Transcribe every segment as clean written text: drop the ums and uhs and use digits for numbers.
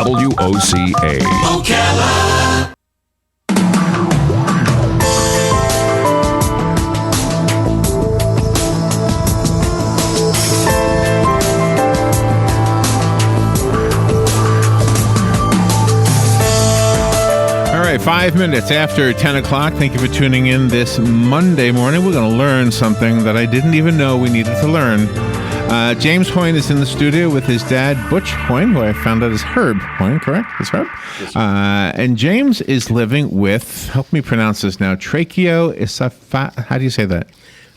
WOCA. Ocala. All right, 5 minutes after 10 o'clock. Thank you for tuning in this Monday morning. We're going to learn something that I didn't even know we needed to learn. James Hoyne is in the studio with his dad, Butch Hoyne, who I found out is Herb Hoyne, correct? It's Herb? Yes, and James is living with, help me pronounce this now, how do you say that?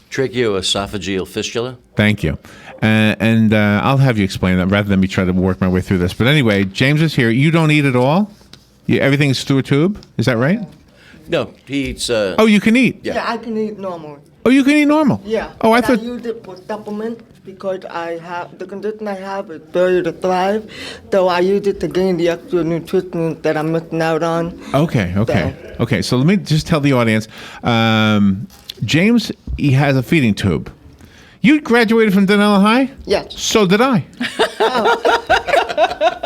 Tracheoesophageal fistula. Thank you. And I'll have you explain that rather than me try to work my way through this. But anyway, James is here. You don't eat at all? Everything's through a tube? Is that right? No, he eats. Oh, you can eat? Yeah. Yeah, I can eat normal. Oh, you can eat normal? Yeah. Oh, I But thought... I use it for supplement because I have the condition I have is failure to thrive. So I use it to gain the extra nutrition that I'm missing out on. Okay. Okay, so let me just tell the audience. James, he has a feeding tube. You graduated from Denella High? Yes. So did I.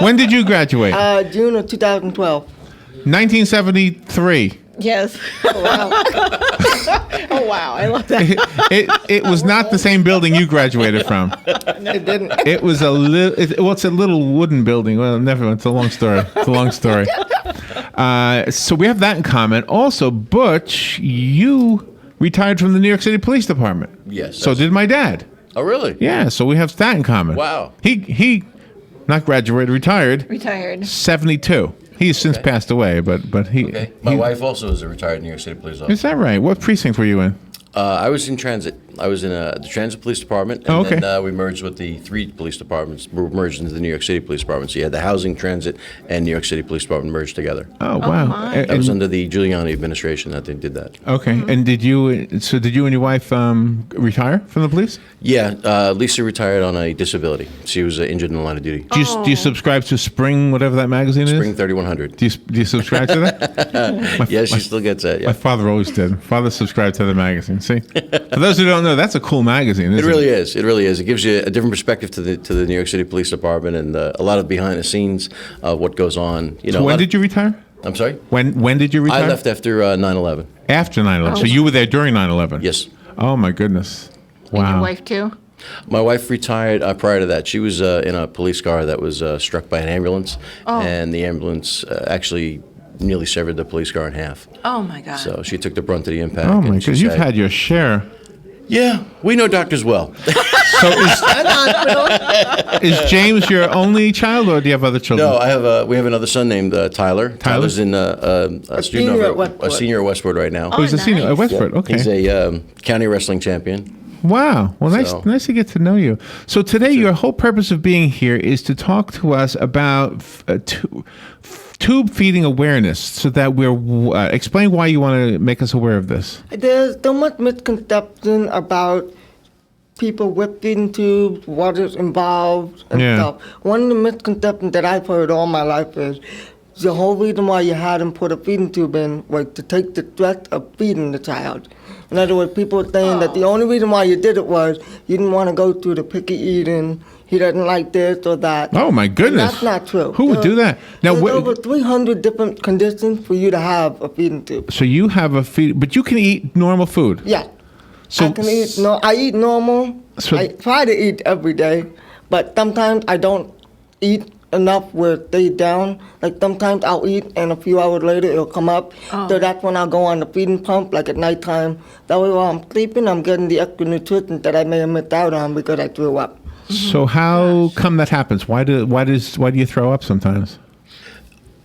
When did you graduate? June of 2012. 1973. Yes. Oh, wow. Oh, wow. I love that. It was not the same building you graduated from. It didn't. It was a little. It's a little wooden building. Well, never. It's a long story. So we have that in common. Also, Butch, you retired from the New York City Police Department. Yes. So did my dad. Oh, really? Yeah. So we have that in common. Wow. He, not graduated, retired. Retired. 72. He's since passed away, but he. Okay. My wife also is a retired New York City police officer. Is that right? What precinct were you in? I was in transit. I was in the transit police department, and okay. then we merged with the three police departments. We merged into the New York City Police Department. So you had the housing, transit, and New York City Police Department merged together. Oh wow! my. That was under the Giuliani administration that they did that. Okay, and did you and your wife retire from the police? Yeah, Lisa retired on a disability. She was injured in the line of duty. Do you subscribe to Spring, whatever that magazine Spring is? 3100. Do you subscribe to that? Yes, she still gets that. My Yeah. father always did. Father subscribed to the magazine. See, for those who don't know, that's a cool magazine. It Isn't really is. It really is. It gives you a different perspective to the New York City Police Department and a lot of behind the scenes of what goes on. You know. So when did you retire? I'm sorry. When did you retire? I left after 9/11. After 9/11. So you were there during 9/11. Yes. Oh my goodness. Wow. And your wife, too? My wife retired prior to that. She was in a police car that was struck by an ambulance, and the ambulance actually nearly severed the police car in half. Oh, my God. So she took the brunt of the impact. Oh my and she goodness. You've said, had your share. Yeah, we know doctors well. So is James your only child, or do you have other children? No, we have another son named Tyler. Tyler's in a student senior at a Westport. senior at Westport right now. Oh, he's a senior at nice. Westport. Okay. He's a county wrestling champion. Wow. Well, So- nice to get to know you. So today, your whole purpose of being here is to talk to us about tube feeding awareness, so that we're explain why you want to make us aware of this. There's so much misconception about people with feeding tubes, what is involved, and Yeah. stuff. One of the misconceptions that I've heard all my life is the whole reason why you had him put a feeding tube in was to take the stress of feeding the child. In other words, people are saying that the only reason why you did it was you didn't want to go through the picky eating. He doesn't like this or that. Oh my goodness. That's not true. Who would do that? Now, There's wh- over 300 different conditions for you to have a feeding tube. So you have a feed, but you can eat normal food. Yeah. So I can eat. No, I eat normal. So- I try to eat every day, but sometimes I don't eat enough where it stays down. Like sometimes I'll eat and a few hours later it'll come up. So that's when I'll go on the feeding pump, like at nighttime. That way while I'm sleeping, I'm getting the extra nutrition that I may have missed out on because I threw up. So how come that happens? Why do you throw up sometimes?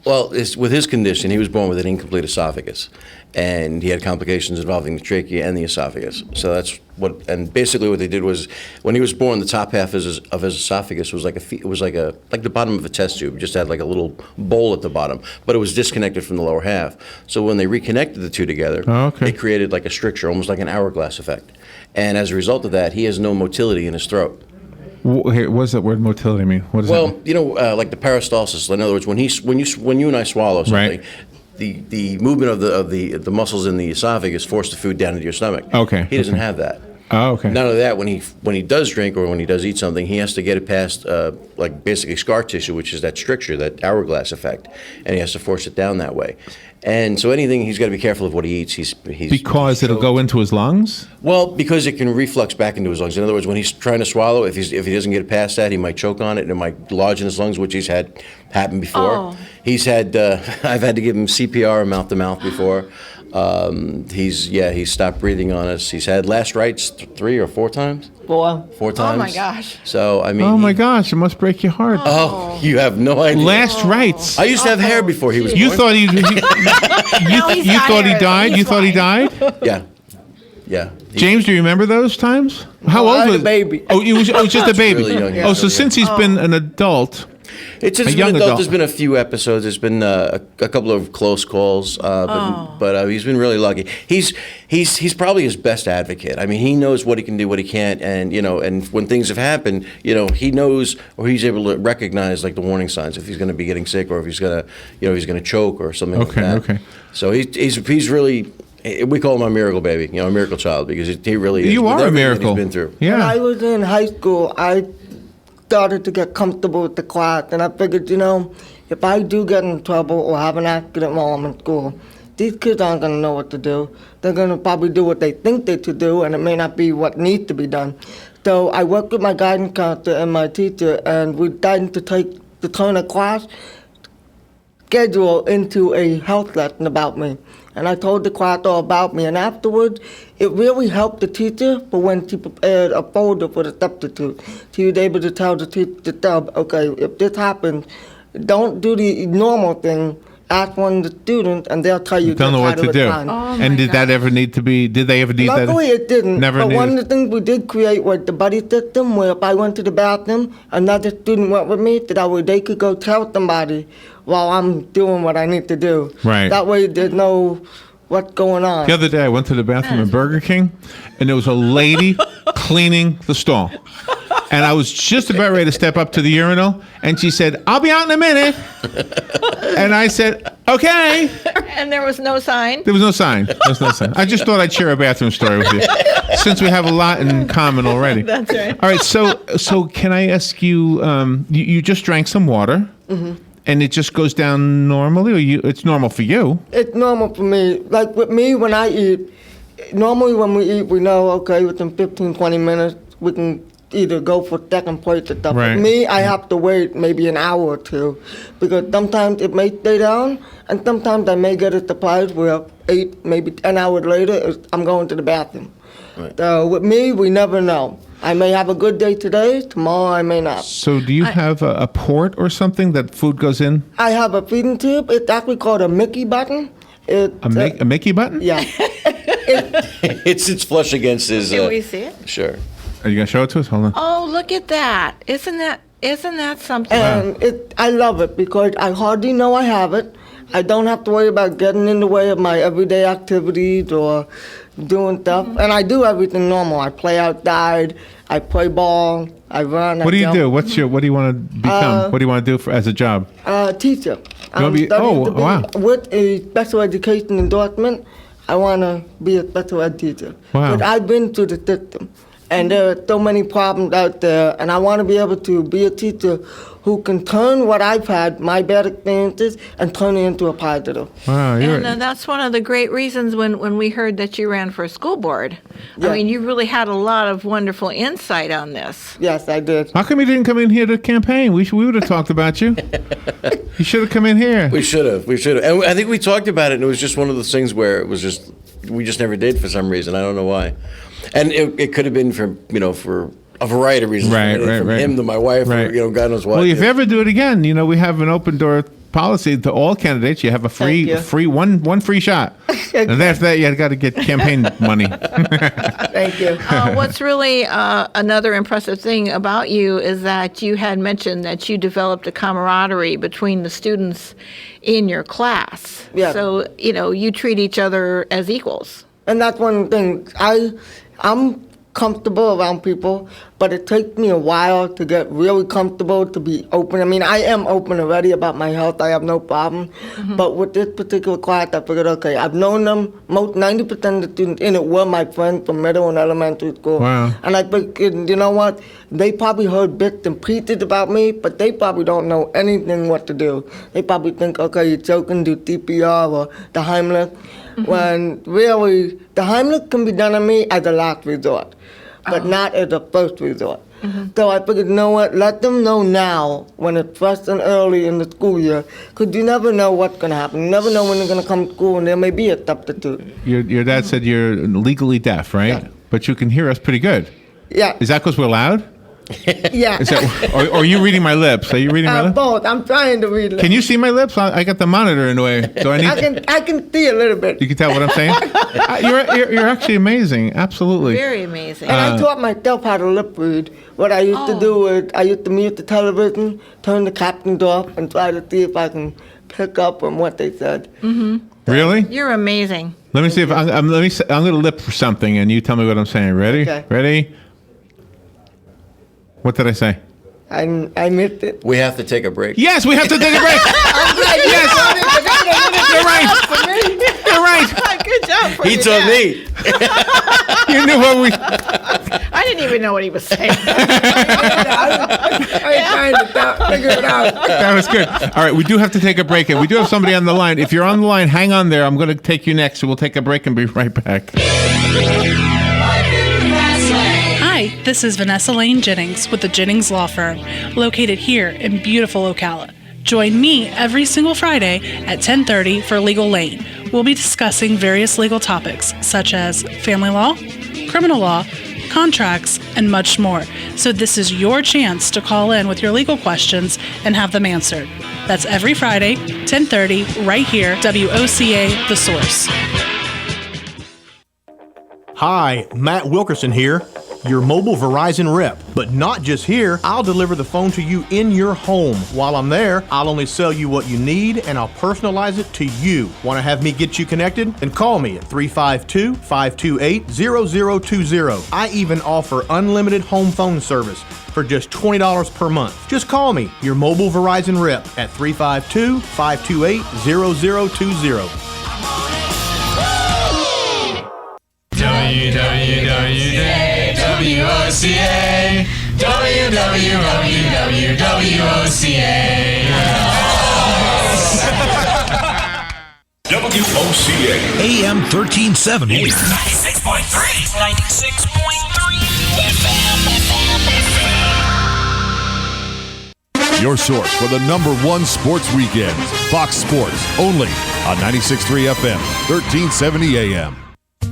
Well, with his condition, he was born with an incomplete esophagus, and he had complications involving the trachea and the esophagus. So that's and basically what they did was, when he was born, the top half of his esophagus was like the bottom of a test tube. It just had like a little bowl at the bottom, but it was disconnected from the lower half. So when they reconnected the two together, it created like a stricture, almost like an hourglass effect. And as a result of that, he has no motility in his throat. What does that word motility mean? What does that mean? You know, like the peristalsis. In other words, when you and I swallow something, Right. the movement of the muscles in the esophagus force the food down into your stomach. Okay, He doesn't okay. have that. Oh, okay. None of that. When he does drink or when he does eat something, he has to get it past like basically scar tissue, which is that stricture, that hourglass effect, and he has to force it down that way. And so anything, he's got to be careful of what he eats. Because it'll go into his lungs? Well, because it can reflux back into his lungs. In other words, when he's trying to swallow, if he doesn't get past that, he might choke on it and it might lodge in his lungs, which he's had happen before. Oh. He's had I've had to give him CPR mouth to mouth before. He's stopped breathing on us. He's had last rites 3 or 4 times. 4. 4 times. Oh my gosh. So I mean. Oh my gosh! It must break your heart. Oh, you have no idea. Last rites. I used to have hair before he was You born. thought he Now he's you got thought he hair. died? He's You thought he fine. died? Yeah, yeah. James, do you remember those times? How No, I old had was a baby. Oh, it was just a baby. really young, Oh, so really since he's been an adult, It's A just young been adult. adult. There's been a few episodes. There's been a couple of close calls, but he's been really lucky. He's probably his best advocate. I mean, he knows what he can do, what he can't, and and when things have happened, he knows or he's able to recognize like the warning signs if he's going to be getting sick or if he's going to he's going to choke or something like that. Okay. So he's really. We call him a miracle baby, a miracle child, because he really is. you with are a everything that miracle. He's been through. When I Yeah. was in high school, I started to get comfortable with the class, and I figured, if I do get in trouble or have an accident while I'm in school, these kids aren't going to know what to do. They're going to probably do what they think they should do, and it may not be what needs to be done. So I worked with my guidance counselor and my teacher, and we decided to turn a class schedule into a health lesson about me. And I told the class all about me, and afterwards, it really helped the teacher for when she prepared a folder for the substitute. She was able to tell the teacher, okay, if this happens, don't do the normal thing, ask one of the students, and they'll tell you Don't know what just how to do. respond. Oh, And my did that ever need to be? Did they ever need that? Luckily, it didn't. Never but one of needed. the things we did create was the buddy system, where if I went to the bathroom, another student went with me, so that way they could go tell somebody while I'm doing what I need to do. Right. That way, there's no what's going on. The other day, I went to the bathroom at Burger King, and there was a lady cleaning the stall. And I was just about ready to step up to the urinal, and she said, "I'll be out in a minute." And I said, "Okay." And there was no sign. There was no sign. I just thought I'd share a bathroom story with you, since we have a lot in common already. That's right. All right. So can I ask you? You just drank some water, and it just goes down normally, or it's normal for you? It's normal for me. Like with me, when I eat, normally when we eat, we know, okay, within 15, 20 minutes, we can either go for second plate or stuff. Right. For me, I have to wait maybe an hour or two, because sometimes it may stay down, and sometimes I may get a surprise where 8, maybe 10 hours later, I'm going to the bathroom. Right. So with me, we never know. I may have a good day today, tomorrow I may not. So do you have a port or something that food goes in? I have a feeding tube. It's actually called a Mickey button. It's, A Mickey button? yeah. It's flush against his. Can we see it? Sure. Are you gonna show it to us? Hold on. Oh, look at that. Isn't that something? And I love it because I hardly know I have it. I don't have to worry about getting in the way of my everyday activities or doing stuff. And I do everything normal. I play outside, I play ball, I run. What do you jump. do? What do you want to become? What do you want to do as a job? Teacher. wanna I'm be- studying oh, to be wow. with a special education endorsement. I want to be a special ed teacher. Wow. But I've been through the system, and there are so many problems out there, and I want to be able to be a teacher who can turn what I've had, my bad experiences, and turn it into a positive. Wow, you're And that's one of the great reasons when we heard that you ran for school board. Yeah. I mean, you really had a lot of wonderful insight on this. Yes, I did. How come you didn't come in here to campaign? We would have talked about you. You should have come in here. We should have. And I think we talked about it, and it was just one of those things where it was just, we just never did for some reason. I don't know why. And it could have been for a variety of reasons. Right, from right. him to my wife, Right. or, God knows what. Well, if you ever do it again, we have an open door policy to all candidates. You have a Thank you. free one free shot, and after that, you got to get campaign money. Thank you. What's really another impressive thing about you is that you had mentioned that you developed a camaraderie between the students in your class. Yeah. So, you treat each other as equals. And that's one thing. I'm comfortable around people, but it takes me a while to get really comfortable to be open. I mean, I am open already about my health. I have no problem. But with this particular class, I figured, okay, I've known them. Most 90% of the students in it were my friends from middle and elementary school. Wow. And I figured, you know what? They probably heard bits and pieces about me, but they probably don't know anything what to do. They probably think, okay, you're joking, do CPR or the Heimlich. When really, the Heimlich can be done on me as a last resort, but not as a first resort. So I figured, you know what, let them know now when it's fresh and early in the school year, because you never know what's going to happen. You never know when they're going to come to school and there may be a substitute. Your dad said you're legally deaf, right? Yeah. But you can hear us pretty good. Yeah. Is that because we're loud? Yeah. Is that, or are you reading my lips? Are you reading my lips? Both. I'm trying to read it. Can you see my lips? I got the monitor in the way. Do I need? I can see a little bit. You can tell what I'm saying. You're actually amazing. Absolutely. Very amazing. And I taught myself how to lip read. What I used to do is I used to mute the television, turn the captions off, and try to see if I can pick up on what they said. Really? You're amazing. Let me see if I'm going to lip for something, and you tell me what I'm saying. Ready? Okay. Ready? What did I say? I missed it. We have to take a break. Yes, we have to take a break. Yes. You're right. You're right. Good job for He your told dad. me. You knew what we. I didn't even know what he was saying. I was trying to figure it out. That was good. All right, we do have to take a break, and we do have somebody on the line. If you're on the line, hang on there. I'm going to take you next, so we'll take a break and be right back. Hi, this is Vanessa Lane Jennings with the Jennings Law Firm, located here in beautiful Ocala. Join me every single Friday at 10:30 for Legal Lane. We'll be discussing various legal topics such as family law, criminal law, contracts, and much more. So this is your chance to call in with your legal questions and have them answered. That's every Friday, 10:30, right here, WOCA The Source. Hi, Matt Wilkerson here, your mobile Verizon rep. But not just here, I'll deliver the phone to you in your home. While I'm there, I'll only sell you what you need and I'll personalize it to you. Want to have me get you connected? Then call me at 352-528-0020. I even offer unlimited home phone service for just $20 per month. Just call me, your mobile Verizon rep, at 352-528-0020. WWWOCA, WOCA, AM 1370, 96.3, 96.3 FM. Your source for the #1 sports weekends, Fox Sports, only on 96.3 FM, 1370 AM.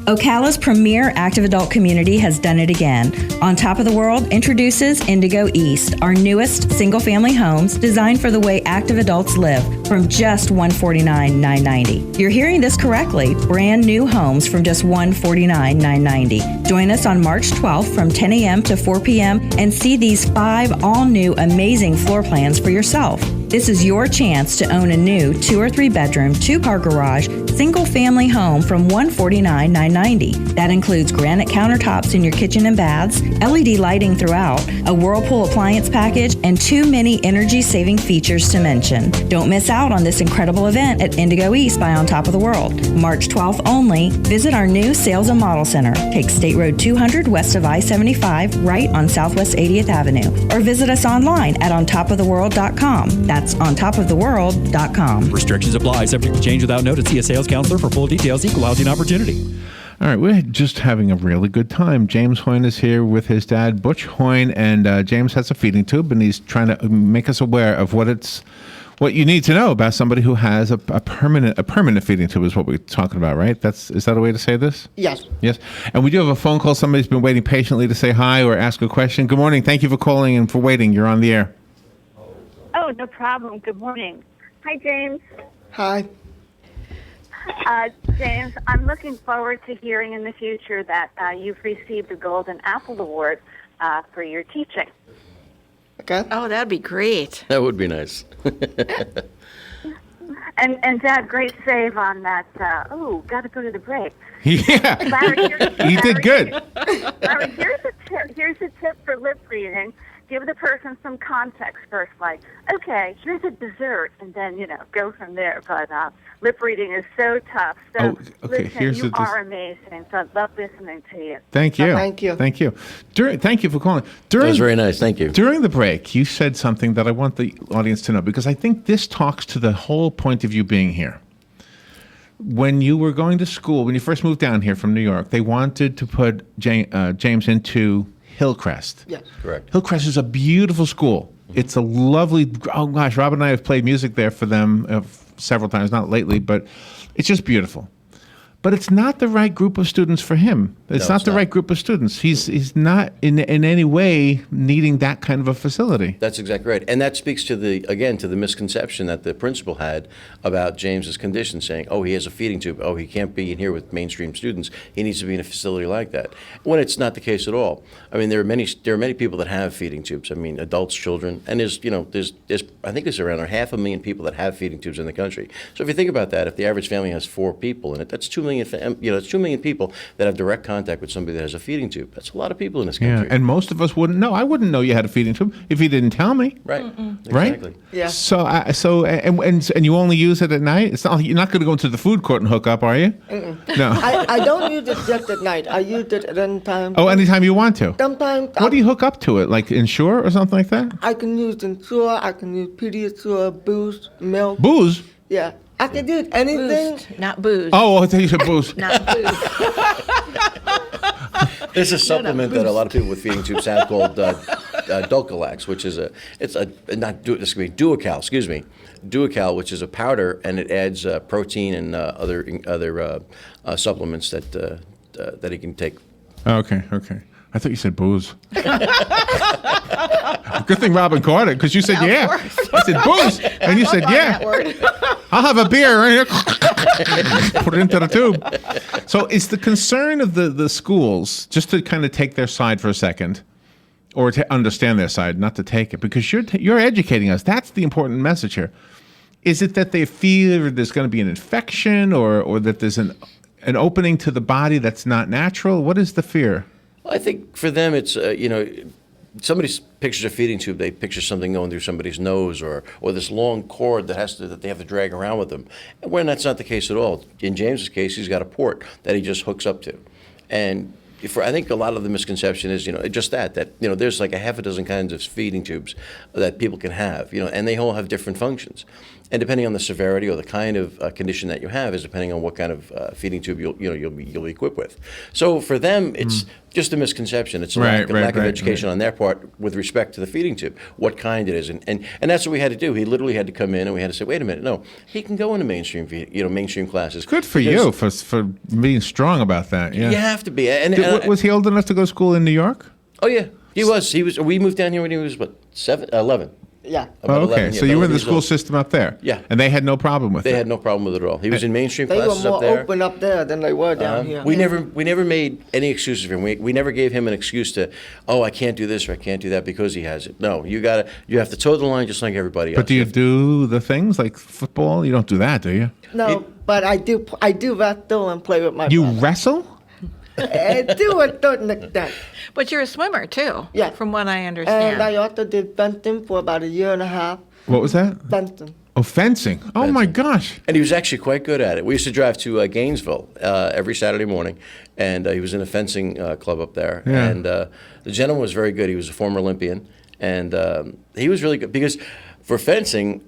Ocala's premier active adult community has done it again. On Top of the World introduces Indigo East, our newest single-family homes designed for the way active adults live, from just $149,990. You're hearing this correctly. Brand new homes from just $149,990. Join us on March 12th from 10 a.m. to 4 p.m. and see these 5 all-new amazing floor plans for yourself. This is your chance to own a new 2 or 3 bedroom, 2-car garage, single-family home from $149,990. That includes granite countertops in your kitchen and baths, LED lighting throughout, a Whirlpool appliance package, and too many energy-saving features to mention. Don't miss out on this incredible event at Indigo East by On Top of the World. March 12th only. Visit our new Sales and Model Center. Take State Road 200 west of I-75 right on Southwest 80th Avenue. Or visit us online at ontopoftheworld.com. That's ontopoftheworld.com. Restrictions apply. Subject to change without notice. See a sales counselor for full details. Equal housing opportunity. All right, we're just having a really good time. James Hoyne is here with his dad, Butch Hoyne, and James has a feeding tube, and he's trying to make us aware of what you need to know about somebody who has a permanent feeding tube is what we're talking about, right? Is that a way to say this? Yes. Yes. And we do have a phone call. Somebody's been waiting patiently to say hi or ask a question. Good morning. Thank you for calling and for waiting. You're on the air. Oh, no problem. Good morning. Hi, James. Hi. James, I'm looking forward to hearing in the future that you've received the Golden Apple Award for your teaching. Okay. Oh, that'd be great. That would be nice. And Dad, great save on that. Got to go to the break. Yeah, Larry, he did good. Larry, here's a tip for lip reading. Give the person some context first, like, okay, here's a dessert, and then, go from there. But lip reading is so tough. So listen, you are amazing. So I love listening to you. Thank you. Thank you. Thank you. Thank you for calling. That was very nice. Thank you. During the break, you said something that I want the audience to know, because I think this talks to the whole point of you being here. When you were going to school, when you first moved down here from New York, they wanted to put James into Hillcrest. Yes. Correct. Hillcrest is a beautiful school. It's a lovely, oh gosh, Rob and I have played music there for them several times, not lately, but it's just beautiful. But it's not the right group of students for him. It's not the right group of students. He's not in any way needing that kind of a facility. That's exactly right. And that speaks to the misconception that the principal had about James's condition, saying, oh, he has a feeding tube. Oh, he can't be in here with mainstream students. He needs to be in a facility like that. When it's not the case at all. I mean, there are many people that have feeding tubes. I mean, adults, children, and there's I think there's around 500,000 people that have feeding tubes in the country. So if you think about that, if the average family has 4 people in it, that's 2 million. It's 2 million people that have direct contact with somebody that has a feeding tube. That's a lot of people in this country. Yeah, and most of us wouldn't know. I wouldn't know you had a feeding tube if you didn't tell me. Right. Right. Exactly. Yeah. And you only use it at night. It's not. You're not going to go into the food court and hook up, are you? No. I don't use it just at night. I use it at any time. Oh, anytime you want to. Sometimes. What do you hook up to it? Like Ensure or something like that? I can use Ensure. I can use Pediasure, Boost, Milk. Booze. Yeah. I can use anything. Boost, not booze. Oh, I thought you said booze. Not booze. There's a supplement that a lot of people with feeding tubes have called Dulcolax, which is Duocal, excuse me. Duocal, which is a powder, and it adds protein and other supplements that he can take. Okay. I thought you said booze. Good thing Robin caught it, because you said yeah. I said booze, and you said yeah. I'll have a beer right here. Put it into the tube. So it's the concern of the schools, just to kind of take their side for a second, or to understand their side, not to take it, because you're educating us. That's the important message here. Is it that they fear there's going to be an infection, or that there's an opening to the body that's not natural? What is the fear? Well, I think for them it's somebody pictures a feeding tube, they picture something going through somebody's nose, or this long cord that they have to drag around with them. And when that's not the case at all. In James's case, he's got a port that he just hooks up to. And I think a lot of the misconception is, just that there's like a half a dozen kinds of feeding tubes that people can have, and they all have different functions. And depending on the severity or the kind of condition that you have is depending on what kind of feeding tube you'll be equipped with. So for them, it's just a misconception. It's a lack of education on their part with respect to the feeding tube, what kind it is, and that's what we had to do. He literally had to come in, and we had to say, wait a minute, no, he can go into mainstream classes. Good for you for being strong about that. Yeah, you have to be. Was he old enough to go to school in New York? Oh yeah, he was. We moved down here when he was 11. Yeah. Oh, okay. So you were in the school system up there? Yeah. And they had no problem with it? They had no problem with it at all. He was in mainstream They classes were up more there. open up there than they were down here. We never made any excuses for him. We never gave him an excuse to, I can't do this or I can't do that because he has it. No, you have to toe the line just like everybody else. But do you do the things like football? You don't do that, do you? No, but I do wrestle and play with my You brother. wrestle? I do a certain extent. But you're a swimmer, too. Yeah. From what I understand. And I also did fencing for about 1.5 years. What was that? Fencing. Oh, fencing. Oh, my gosh. And he was actually quite good at it. We used to drive to Gainesville every Saturday morning, and he was in a fencing club up there. Yeah. And the gentleman was very good. He was a former Olympian, and he was really good because for fencing,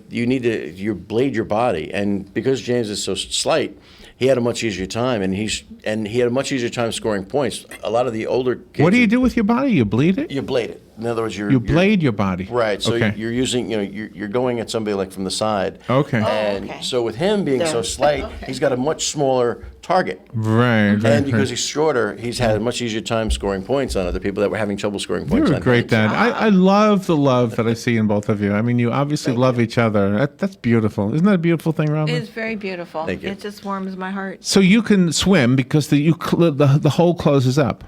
you need to blade your body, and because James is so slight, he had a much easier time, and he had a much easier time scoring points. A lot of the older kids. What do you do with your body? You bleed it? You blade it. In other words, you blade your body. Right. So okay. you're using, you're going at somebody like from the side. Okay. And so with him being so slight, he's got a much smaller target. Right. And because he's shorter, he's had a much easier time scoring points on other people that were having trouble scoring points on him. You're a great dad. I love the love that I see in both of you. I mean, you obviously love each other. That's beautiful. Isn't that a beautiful thing, Robin? It's very beautiful. Thank you. It just warms my heart. So you can swim because the hole closes up.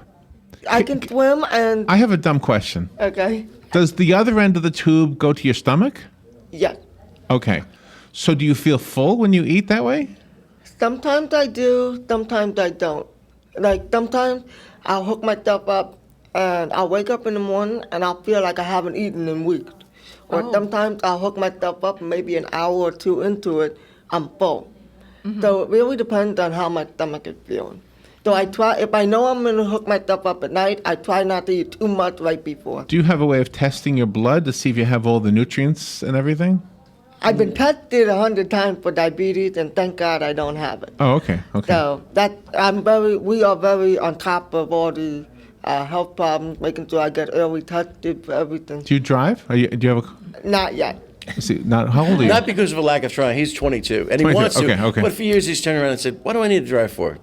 I can swim and... I have a dumb question. Okay. Does the other end of the tube go to your stomach? Yes. Okay. So do you feel full when you eat that way? Sometimes I do, sometimes I don't. Like sometimes I'll hook myself up and I'll wake up in the morning and I'll feel like I haven't eaten in weeks. Or sometimes I'll hook myself up and maybe an hour or two into it, I'm full. So it really depends on how my stomach is feeling. So I try, if I know I'm going to hook myself up at night, I try not to eat too much right before. Do you have a way of testing your blood to see if you have all the nutrients and everything? I've been tested 100 times for diabetes, and thank God I don't have it. Oh, okay. So we are very on top of all the health problems, making sure I get early tested for everything. Do you drive? Do you have a... Not yet. See, how old are you? Not because of a lack of trying. He's 22, and he 22, wants to. okay. But for years, he's turned around and said, "What do I need to drive for?"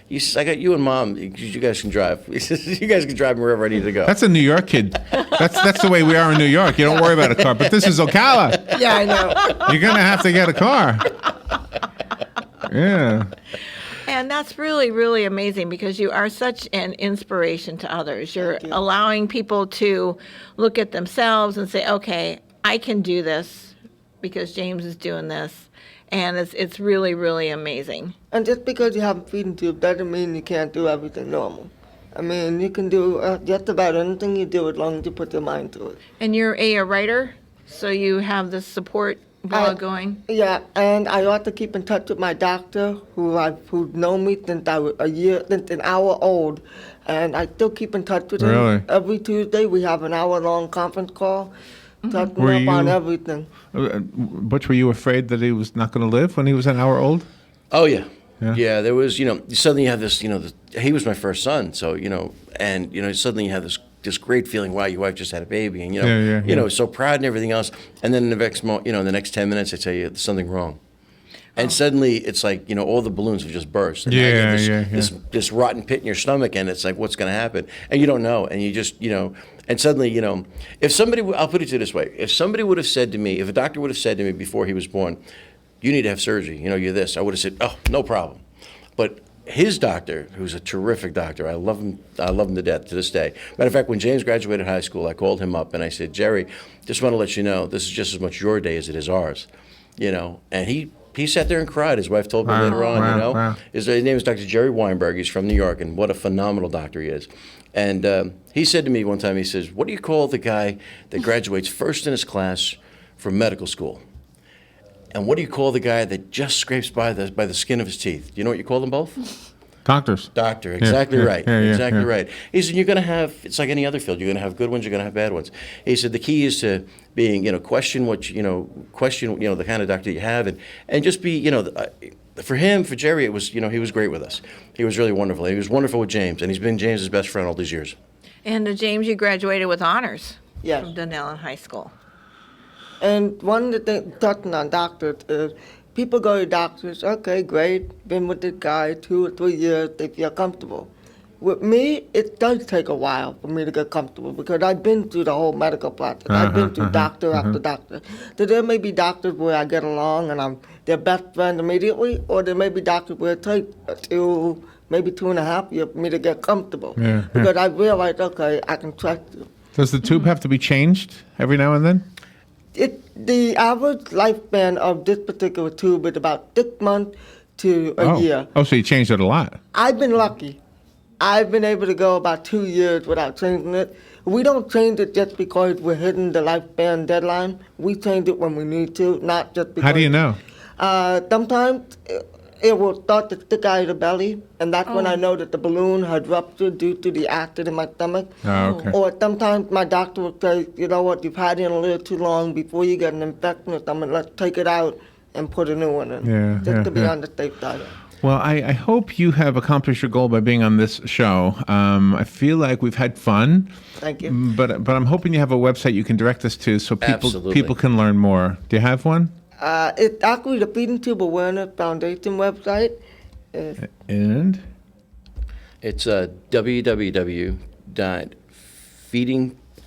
He says, "I got you and Mom. You guys can drive." He says, "You guys can drive me wherever I need to go." That's a New York kid. That's the way we are in New York. You don't worry about a car. But this is Ocala. Yeah, I know. You're going to have to get a car. Yeah. And that's really, really amazing because you are such an inspiration to others. You're allowing people to look at themselves and say, okay, I can do this because James is doing this. And it's really, really amazing. And just because you have a feeding tube doesn't mean you can't do everything normal. I mean, you can do just about anything you do as long as you put your mind to it. And you're a writer, so you have this support blog going? Yeah, and I ought to keep in touch with my doctor, who's known me since I was since an hour old, and I still keep in touch with him. Really? Every Tuesday we have an hour-long conference call, talking up on everything. Butch, were you afraid that he was not going to live when he was an hour old? Oh, yeah. Yeah, there was, suddenly you have this, he was my first son, so, and, suddenly you have this great feeling, wow, your wife just had a baby, and, so proud and everything else. And then in the next 10 minutes, I tell you, there's something wrong. And suddenly it's like, all the balloons have just burst. And now you have this rotten pit in your stomach, and it's like, what's going to happen? And you don't know. And you just, and suddenly, if somebody, I'll put it to you this way, if somebody would have said to me, if a doctor would have said to me before he was born, you need to have surgery, you're this, I would have said, oh, no problem. But his doctor, who's a terrific doctor, I love him to death to this day. Matter of fact, when James graduated high school, I called him up and I said, Jerry, just want to let you know, this is just as much your day as it is ours, and he sat there and cried. His wife told me later on, Wow. His name is Dr. Jerry Weinberg. He's from New York, and what a phenomenal doctor he is. And he said to me one time, he says, what do you call the guy that graduates first in his class from medical school? And what do you call the guy that just scrapes by the skin of his teeth? Do you know what you call them both? Doctors. Doctor, exactly right. Exactly yeah. right. He said, you're going to have, it's like any other field, you're going to have good ones, you're going to have bad ones. He said, the key is to being, question what, question, the kind of doctor you have, and just be, for him, for Jerry, it was, he was great with us. He was really wonderful. He was wonderful with James, and he's been James's best friend all these years. And James, you graduated with honors Yes. from Dunellen High School. And one of the things, touching on doctors, is people go to doctors, okay, great, been with this guy 2 or 3 years, they feel comfortable. With me, it does take a while for me to get comfortable because I've been through the whole medical process. I've been through doctor after doctor. So there may be doctors where I get along and I'm their best friend immediately, or there may be doctors where it takes maybe 2.5 years for me to get comfortable. Because I realize, okay, I can trust you. Does the tube have to be changed every now and then? The average lifespan of this particular tube is about 6 months to a year. Oh, so you changed it a lot. I've been lucky. I've been able to go about 2 years without changing it. We don't change it just because we're hitting the lifespan deadline. We change it when we need to, not just because. How do you know? Sometimes it will start to stick out of the belly, and that's when I know that the balloon had ruptured due to the acid in my stomach. Oh, okay. Or sometimes my doctor will say, you know what, you've had it in a little too long before you get an infection or something, let's take it out and put a new one in. Just to be on the safe side. Well, I hope you have accomplished your goal by being on this show. I feel like we've had fun. Thank you. But I'm hoping you have a website you can direct us to so people can learn more. Do you have one? It's actually the Feeding Tube Awareness Foundation website. And? It's www.feeding.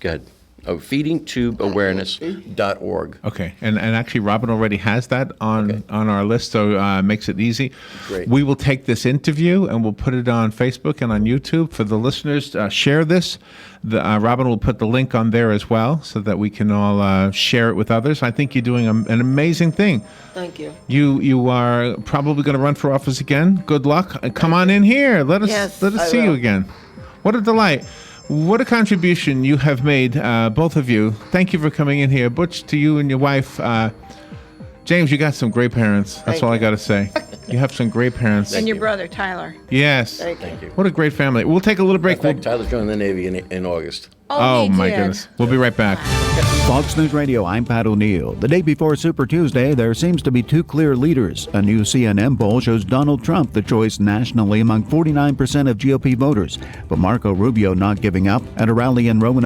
Good. feedingtubeawareness.org. Okay, and actually, Robin already has that on our list, so makes it easy. Great. We will take this interview and we'll put it on Facebook and on YouTube for the listeners. Share this. Robin will put the link on there as well, so that we can all share it with others. I think you're doing an amazing thing. Thank you. You are probably going to run for office again. Good luck. Come on in here. Let us see you again. What a delight. What a contribution you have made, both of you. Thank you for coming in here. Butch, to you and your wife. James, you got some great parents. That's all I got to say. You have some great parents. And your brother, Tyler. Yes. Thank you. What a great family. We'll take a little break. In fact, Tyler's joining the Navy in August. Oh, he my did. goodness. We'll be right back. Fox News Radio, I'm Pat O'Neill. The day before Super Tuesday, there seems to be two clear leaders. A new CNN poll shows Donald Trump the choice nationally among 49% of GOP voters, but Marco Rubio not giving up at a rally in Roanoke.